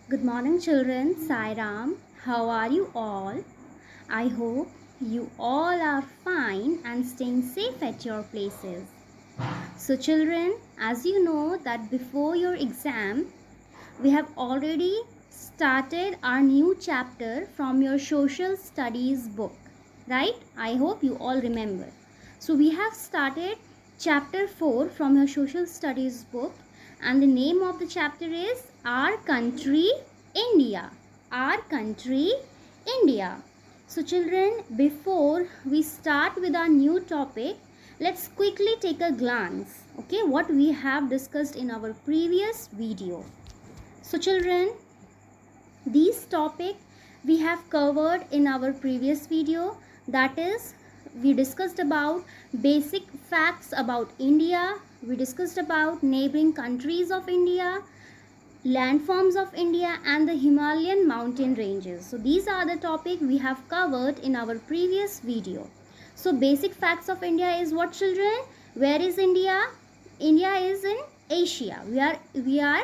Good morning, children. Sai Ram. How are you all? I hope you all are fine and staying safe at your places. So, children, as you know that before your exam, we have already started our new chapter from your social studies book, right? I hope you all remember. So, we have started chapter 4 from your social studies book, and the name of the chapter is Our Country India. Our Country India. So, children, before we start with our new topic, let's quickly take a glance, okay, what we have discussed in our previous video. So children, these topic we have covered in our previous video, that is we discussed about basic facts about India, we discussed about neighboring countries of India, landforms of India and the Himalayan mountain ranges. So these are the topic we have covered in our previous video. So basic facts of India is what, children? Where is India? India is in Asia. We are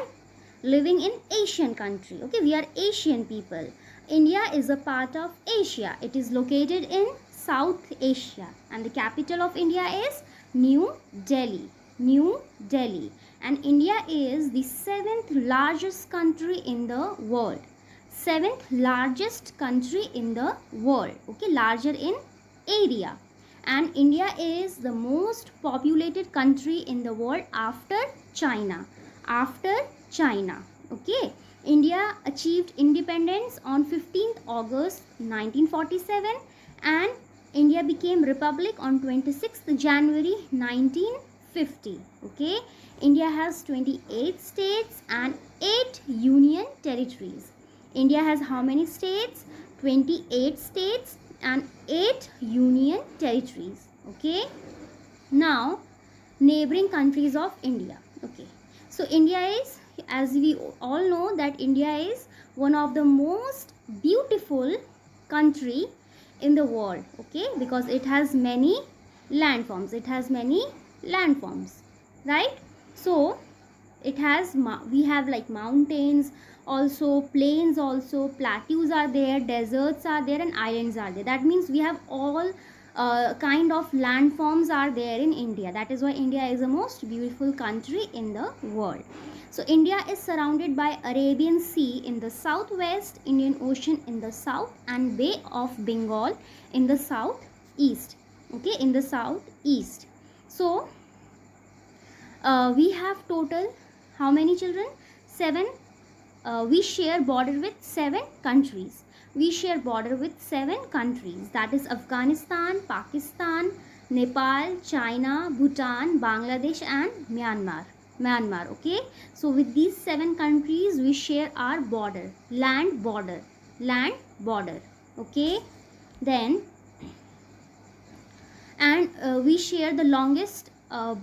living in Asian country. Okay, we are Asian people. India is a part of Asia. It is located in South Asia and the capital of India is New Delhi. New Delhi. And India is the 7th largest country in the world. 7th largest country in the world. Okay, larger in area. And India is the most populated country in the world after China. After China. Okay, India achieved independence on 15th August 1947 and India became republic on 26th January 1950. Okay, India has 28 states and 8 union territories. India has how many states? 28 states and 8 union territories. Okay, now neighboring countries of India. Okay, so India is, as we all know, that India is one of the most beautiful country in the world. Okay, because it has many landforms. It has many landforms, right? So it has, we have like mountains, also plains, also plateaus are there, deserts are there and islands are there. That means we have all kind of landforms are there in India. That is why India is the most beautiful country in the world. So India is surrounded by Arabian Sea in the southwest, Indian Ocean in the south and Bay of Bengal in the southeast. Okay, in the southeast. So we have total how many, children? 7. We share border with 7 countries. We share border with 7 countries, that is Afghanistan, Pakistan, Nepal, China, Bhutan, Bangladesh and Myanmar. Okay, so with these 7 countries we share our border, land border. Okay, then and we share the longest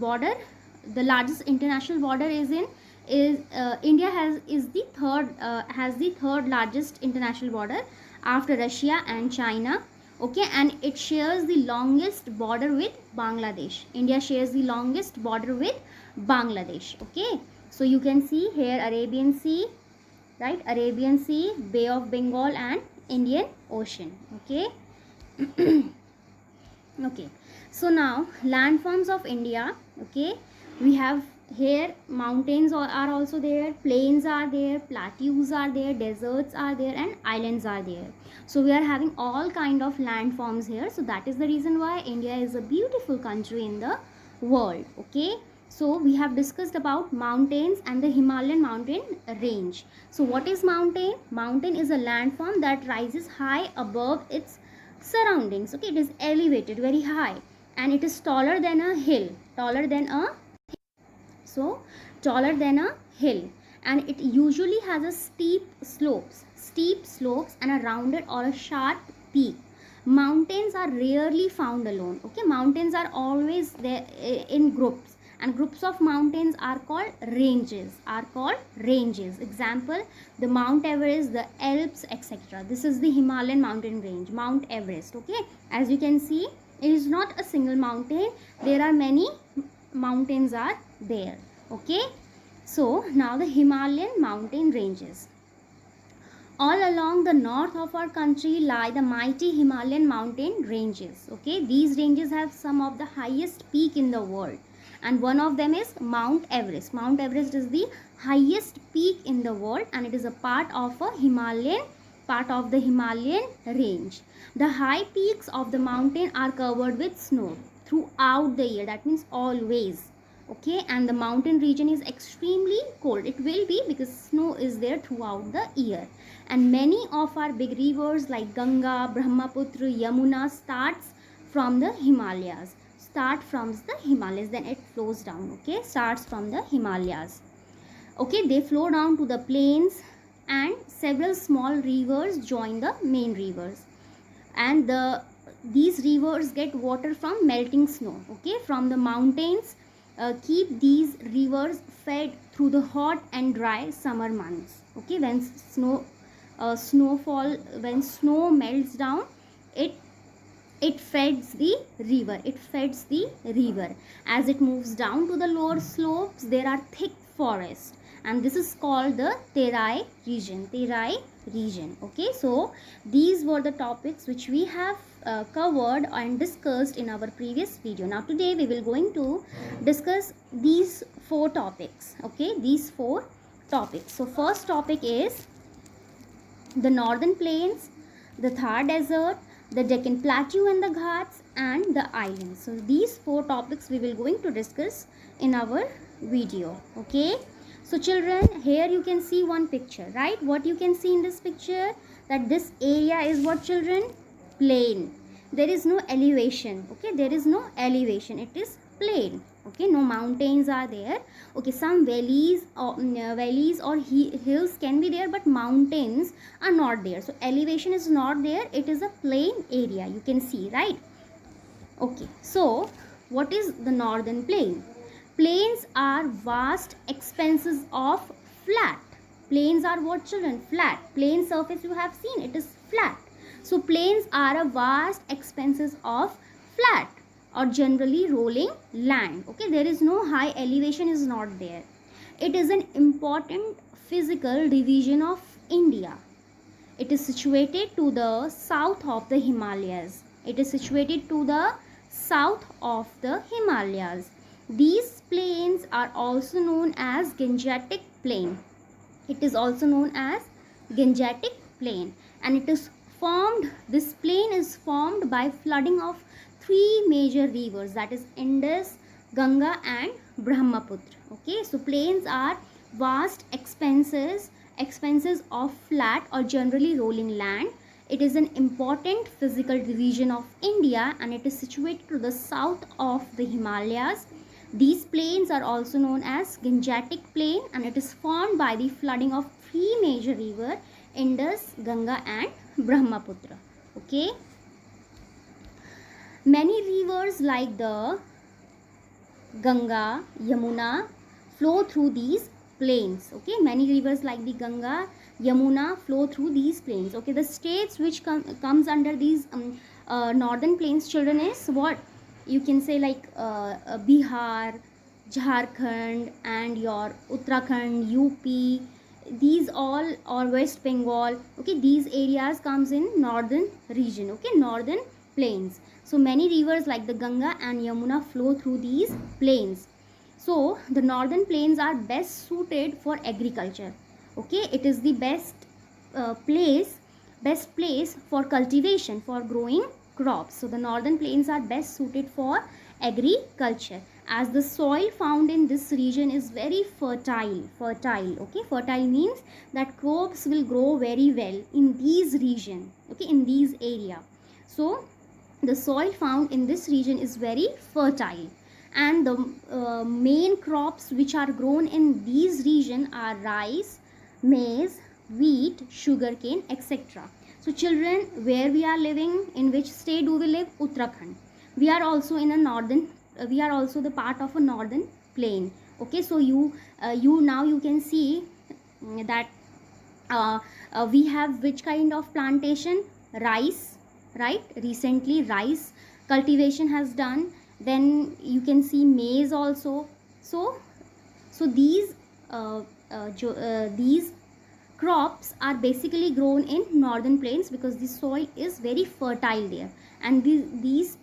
border. The largest international border is in India has the third largest international border after Russia and China. Okay, and it shares the longest border with Bangladesh. India shares the longest border with Bangladesh. Okay, so you can see here Arabian Sea, right? Arabian Sea, Bay of Bengal and Indian Ocean. Okay. Okay, so now landforms of India. Okay, we have here mountains are also there, plains are there, plateaus are there, deserts are there and islands are there. So we are having all kind of landforms here. So that is the reason why India is a beautiful country in the world. Okay, so we have discussed about mountains and the Himalayan mountain range. So what is mountain? Mountain is a landform that rises high above its surroundings. Okay, it is elevated very high and it is taller than a hill. Taller than a hill, and it usually has a steep slopes and a rounded or a sharp peak. Mountains are rarely found alone. Okay, mountains are always there in groups, and groups of mountains are called ranges. Example, the Mount Everest, the Alps, etc. This is the Himalayan mountain range, Mount Everest. Okay, as you can see, it is not a single mountain. There are many mountains are there. Okay, so now the Himalayan mountain ranges. All along the north of our country lie the mighty Himalayan mountain ranges. Okay, these ranges have some of the highest peak in the world, and one of them is Mount Everest. Mount Everest is the highest peak in the world, and it is a part of the Himalayan range. The high peaks of the mountain are covered with snow throughout the year. That means always. Okay, and the mountain region is extremely cold. It will be because snow is there throughout the year. And many of our big rivers like Ganga, Brahmaputra, Yamuna from the Himalayas. Then it flows down. Okay, starts from the Himalayas. Okay, they flow down to the plains, and several small rivers join the main rivers. And these rivers get water from melting snow. Okay, from the mountains. Keep these rivers fed through the hot and dry summer months. Okay, when snow melts down, it feeds the river. As it moves down to the lower slopes, there are thick forests, and this is called the Terai region. Okay, so these were the topics which we have covered and discussed in our previous video. Now today we will going to discuss these 4 topics. Okay, these 4 topics. So first topic is the northern plains, the Thar desert, the Deccan plateau and the Ghats, and the islands. So these 4 topics we will going to discuss in our video. Okay, so children, here you can see one picture, right? What you can see in this picture, that this area is what, children? Plain. There is no elevation. Okay, there is no elevation, it is plain. Okay, no mountains are there. Okay, some valleys or hills can be there, but mountains are not there. So elevation is not there, it is a plain area, you can see, right? Okay, so what is the northern plain? Plains are vast expanses of flat. Plains are what, children? Flat. Plain surface you have seen, it is flat. So plains are a vast expanses of flat or generally rolling land. Okay, there is no high elevation, is not there. It is an important physical division of India. It is situated to the south of the Himalayas. These plains are also known as Gangetic Plain. It is also known as Gangetic Plain, and this plain is formed by flooding of 3 major rivers, that is Indus, Ganga and Brahmaputra. Okay, so plains are vast expanses of flat or generally rolling land. It is an important physical division of India, and it is situated to the south of the Himalayas. These plains are also known as Gangetic Plain, and it is formed by the flooding of 3 major rivers, Indus, Ganga and Brahmaputra. Okay, many rivers like the Ganga, Yamuna flow through these plains. Okay, many rivers like the Ganga, Yamuna flow through these plains. Okay, the states which comes under these northern plains, children, is what you can say, like Bihar, Jharkhand, and your Uttarakhand, UP, these all, or West Bengal. Okay, these areas comes in northern region. Okay, northern plains. So many rivers like the Ganga and Yamuna flow through these plains. So the northern plains are best suited for agriculture. Okay, it is the best place for cultivation, for growing crops. So the northern plains are best suited for agriculture, as the soil found in this region is very fertile. Okay, fertile means that crops will grow very well in these region. Okay, in these area. So the soil found in this region is very fertile, and the main crops which are grown in these region are rice, maize, wheat, sugarcane, etc. So children, where we are living, in which state do we live? Uttarakhand. We are also in a northern, we are also the part of a northern plain. Okay, so you now you can see that we have which kind of plantation? Rice, right? Recently rice cultivation has done. Then you can see maize also. So these crops are basically grown in northern plains because the soil is very fertile there, and this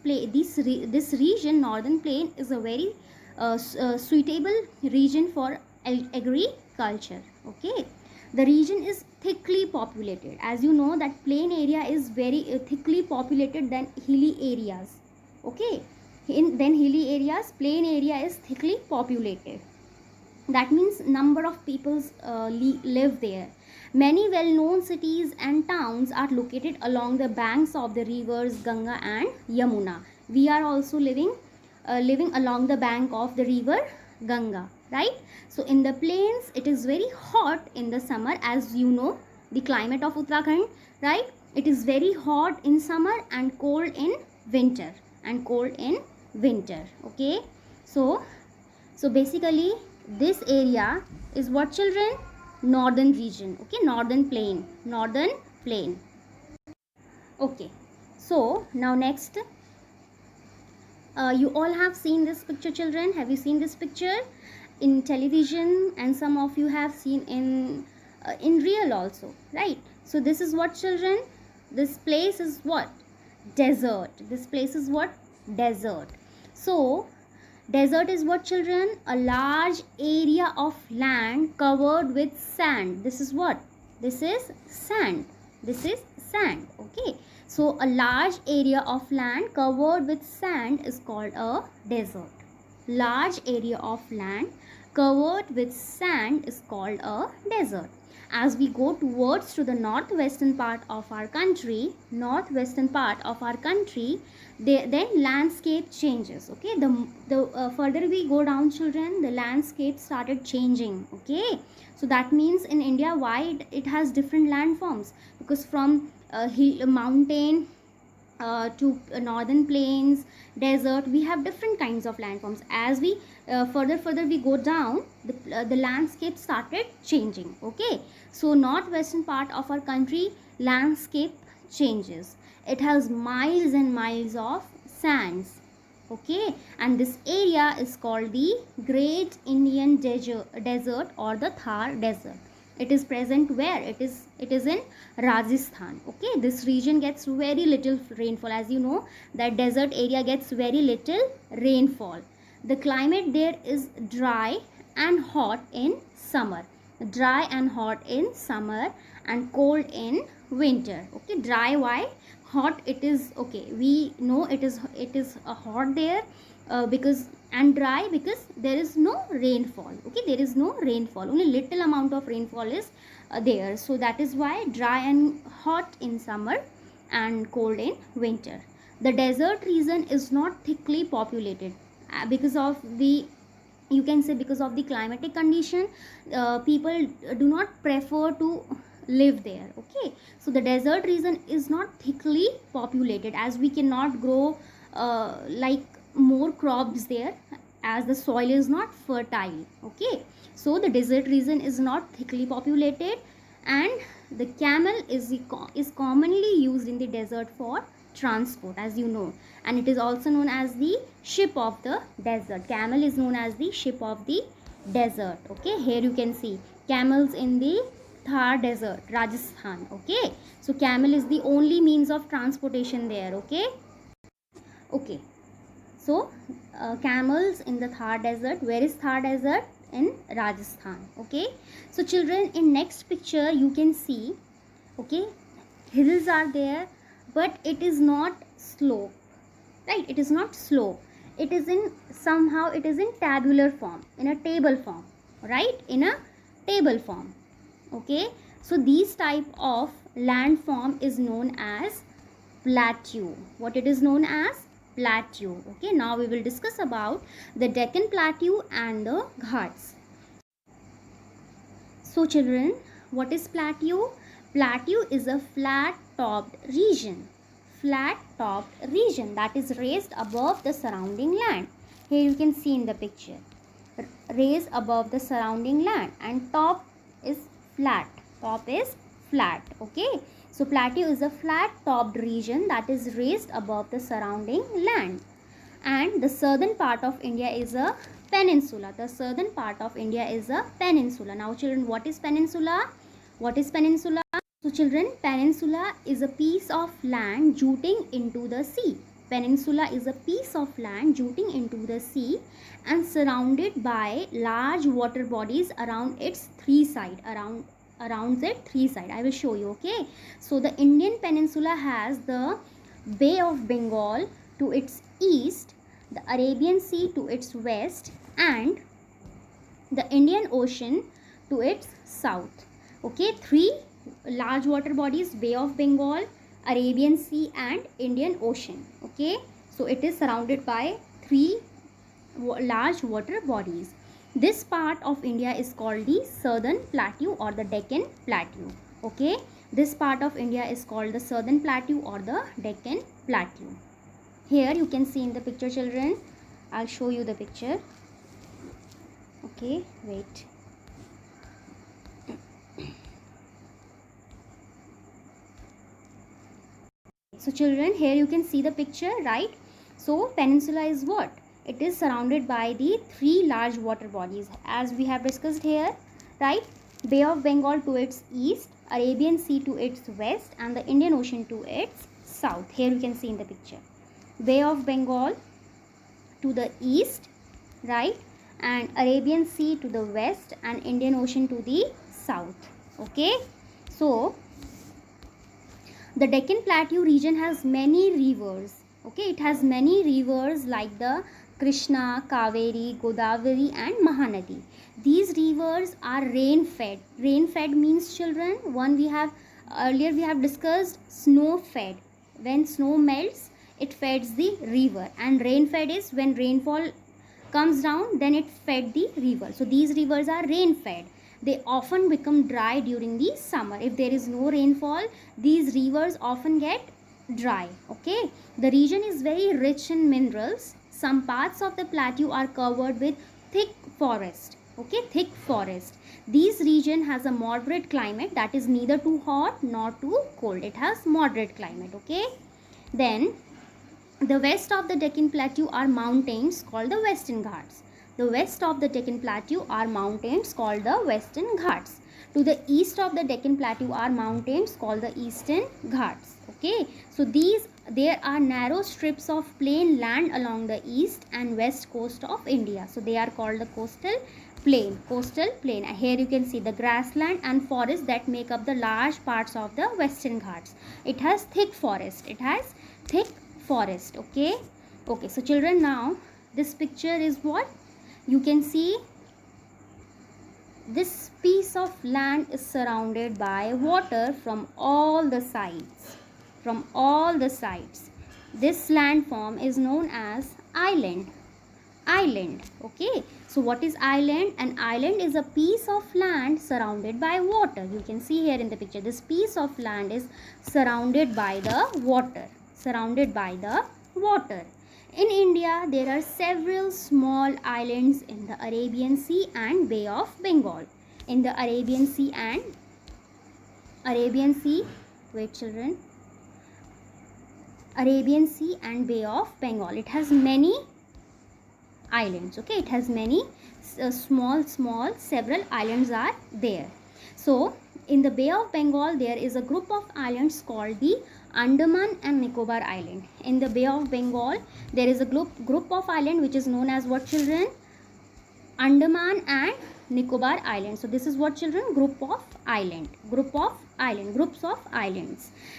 region, northern plain, is a very suitable region for agriculture. Okay, the region is thickly populated. As you know that plain area is very thickly populated than hilly areas. Okay, in then hilly areas, plain area is thickly populated. That means number of people live there. Many well-known cities and towns are located along the banks of the rivers Ganga and Yamuna. We are also living along the bank of the river Ganga, right? So in the plains it is very hot in the summer. As you know the climate of Uttarakhand, right? It is very hot in summer and cold in winter, okay. So basically this area is what, children? Northern region. Okay, northern plain. Okay, so now next, you all have seen this picture, children. Have you seen this picture in television, and some of you have seen in real also, right? So this is what, children? This place is what? Desert. This place is what? Desert. So desert is what, children? A large area of land covered with sand. This is what? This is sand. Okay, so a large area of land covered with sand is called a desert. Large area of land covered with sand is called a desert. As we go towards to the northwestern part of our country, then landscape changes. Okay, the further we go down, children, the landscape started changing. Okay, so that means in India, why it has different landforms? Because from mountain to northern plains, desert, we have different kinds of landforms. As we further we go down, the landscape started changing. Okay, so northwestern part of our country, landscape changes. It has miles and miles of sands. Okay, and this area is called the Great Indian Desert or the Thar Desert. It is present where? It is in Rajasthan. Okay, this region gets very little rainfall. As you know that desert area gets very little rainfall. The climate there is dry and hot in summer. And cold in winter. Okay, dry, why? Hot, it is, okay, we know it is hot there because, and dry because there is no rainfall. Okay, there is no rainfall, only little amount of rainfall is there. So that is why dry and hot in summer and cold in winter. The desert region is not thickly populated because of the, you can say, because of the climatic condition. People do not prefer to live there. Okay, so the desert region is not thickly populated, as we cannot grow like more crops there, as the soil is not fertile. Okay, so the desert region is not thickly populated, and the camel is commonly used in the desert for transport, as you know, and it is also known as the ship of the desert. Camel is known as the ship of the desert. Okay, here you can see camels in the Thar Desert, Rajasthan. Okay, so camel is the only means of transportation there. Okay, so camels in the Thar Desert. Where is Thar Desert? In Rajasthan. Okay, so children, in next picture you can see, okay, hills are there, but it is not slope, right? It is not slope. It is in, somehow it is in tabular form, in a table form, right? In a table form. Okay, so these type of landform is known as plateau. What it is known as? Plateau. Okay, now we will discuss about the Deccan Plateau and the Ghats. So children, what is plateau? Plateau is a flat topped region that is raised above the surrounding land. Here you can see in the picture, raised above the surrounding land, and top is flat. Okay, so plateau is a flat topped region that is raised above the surrounding land, and the southern part of India is a peninsula. Now children, what is peninsula? What is peninsula? So children, peninsula is a piece of land jutting into the sea. Peninsula is a piece of land jutting into the sea and surrounded by large water bodies around its three side. Around its three side. I will show you. Okay. So the Indian peninsula has the Bay of Bengal to its east, the Arabian Sea to its west, and the Indian Ocean to its south. Okay, three large water bodies: Bay of Bengal, Arabian Sea, and Indian Ocean. Okay, so it is surrounded by three large water bodies. This part of India is called the Southern Plateau or the Deccan Plateau. Okay, this part of India is called the Southern Plateau or the Deccan Plateau. Here you can see in the picture, children. I'll show you the picture. Okay, wait. So children, here you can see the picture, right? So peninsula is what? It is surrounded by the three large water bodies as we have discussed here, right? Bay of Bengal to its east, Arabian Sea to its west, and the Indian Ocean to its south. Here you can see in the picture. Bay of Bengal to the east, right? And Arabian Sea to the west and Indian Ocean to the south. Okay, so the Deccan Plateau region has many rivers. Okay, it has many rivers like the Krishna, Kaveri, Godavari, and Mahanadi. These rivers are rain fed. Rain fed means, children, one we have earlier we have discussed snow fed. When snow melts, it feeds the river, and rain fed is when rainfall comes down, then it fed the river. So these rivers are rain fed. They often become dry during the summer. If there is no rainfall, these rivers often get dry. Okay, the region is very rich in minerals. Some parts of the plateau are covered with thick forest. Okay, thick forest. This region has a moderate climate, that is neither too hot nor too cold. It has moderate climate. Okay, then the west of the Deccan Plateau are mountains called the Western Ghats. The west of the Deccan Plateau are mountains called the Western Ghats. To the east of the Deccan Plateau are mountains called the Eastern Ghats. Okay, so there are narrow strips of plain land along the east and west coast of India. So they are called the coastal plain. Coastal plain. Here you can see the grassland and forest that make up the large parts of the Western Ghats. It has thick forest. It has thick forest. Okay, so children, now this picture is what you can see. This piece of land is surrounded by water from all the sides. This landform is known as island. Okay, so what is island? An island is a piece of land surrounded by water. You can see here in the picture, this piece of land is surrounded by the water. In India, there are several small islands in the Arabian Sea and Bay of Bengal. In the Arabian Sea, wait children, Arabian Sea and Bay of Bengal. It has many islands. Okay, it has many small, several islands are there. So in the Bay of Bengal, there is a group of islands called the Andaman and Nicobar Island. In the Bay of Bengal, there is a group of island which is known as what, children? Andaman and Nicobar Island. So this is what, children? Groups of islands.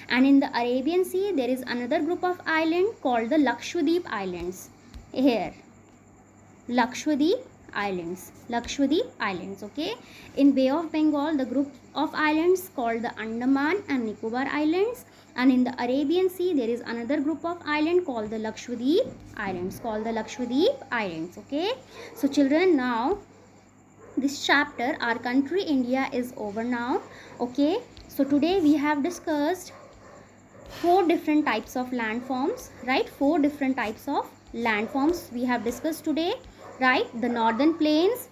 And in the Arabian Sea, there is another group of island called the Lakshadweep Islands. Here, Lakshadweep Islands. Okay, in Bay of Bengal, the group of islands called the Andaman and Nicobar Islands, and in the Arabian Sea, there is another group of island called the Lakshadweep Islands. Okay, so children, now this chapter, our country India, is over now. Okay, so today we have discussed 4 different types of landforms, right? 4 different types of landforms we have discussed today, right? The northern plains,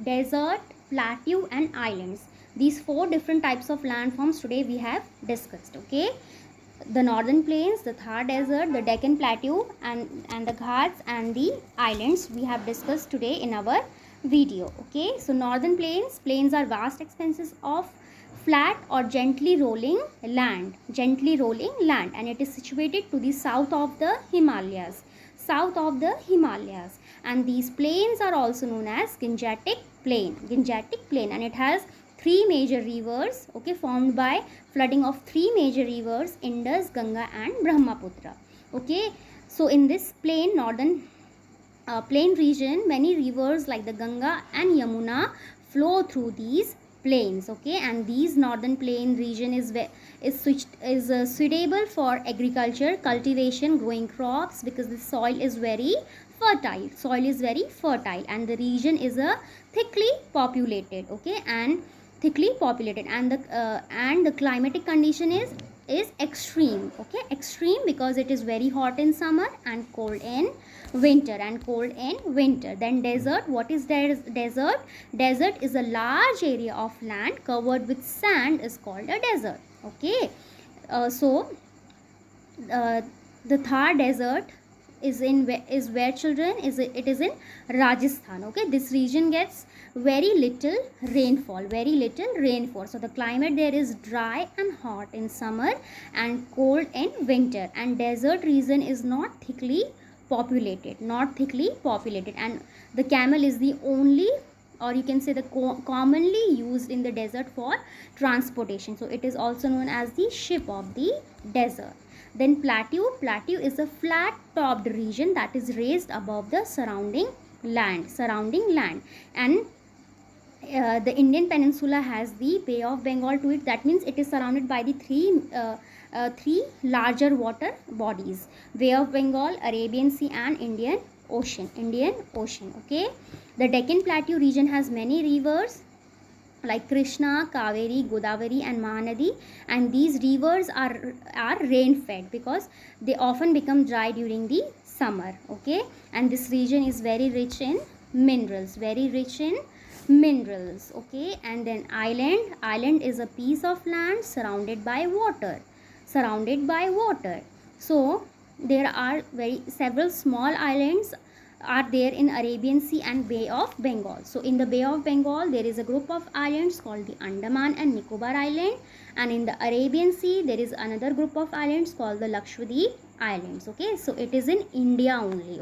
desert, plateau, and islands. These 4 different types of landforms today we have discussed. Okay, the northern plains, the Thar desert, the Deccan Plateau, and the Ghats and the islands we have discussed today in our video. Okay, so northern plains are vast expanses of flat or gently rolling land, and it is situated to the south of the Himalayas, and these plains are also known as Gangetic plain, and it has three major rivers, okay, formed by flooding of three major rivers, Indus, Ganga and Brahmaputra. Okay, so in this northern plain region, many rivers like the Ganga and Yamuna flow through these plains. Okay, and these northern plain region is suitable for agriculture, cultivation, growing crops, because the soil is very fertile, and the region is a thickly populated. Okay, and the climatic condition is extreme. Okay, extreme because it is very hot in summer and cold in winter. Then desert. What is desert? Desert is a large area of land covered with sand, is called a desert. Okay, so the Thar desert is where children is it is in Rajasthan. Okay, this region gets very little rainfall, so the climate there is dry and hot in summer and cold in winter, and desert region is not thickly populated, and the camel is the only, or you can say the commonly used in the desert for transportation, so it is also known as the ship of the desert. Then plateau is a flat topped region that is raised above the surrounding land, and the Indian peninsula has the Bay of Bengal to it. That means it is surrounded by the three larger water bodies: Bay of Bengal, Arabian Sea and Indian Ocean. Okay, the Deccan Plateau region has many rivers like Krishna, Kaveri, Godavari and Mahanadi, and these rivers are rain fed because they often become dry during the summer. Okay, and this region is very rich in minerals. Okay, and then island is a piece of land surrounded by water. So there are several small islands are there in Arabian Sea and Bay of Bengal. So in the Bay of Bengal there is a group of islands called the Andaman and Nicobar Island, and in the Arabian Sea there is another group of islands called the Lakshadweep Islands. Okay, so it is in India only.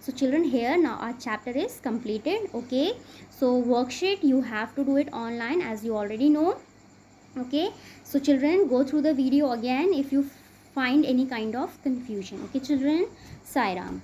So children, here now our chapter is completed. Okay, so worksheet you have to do it online, as you already know. Okay, so children, go through the video again if you find any kind of confusion. Okay children, Sai Ram.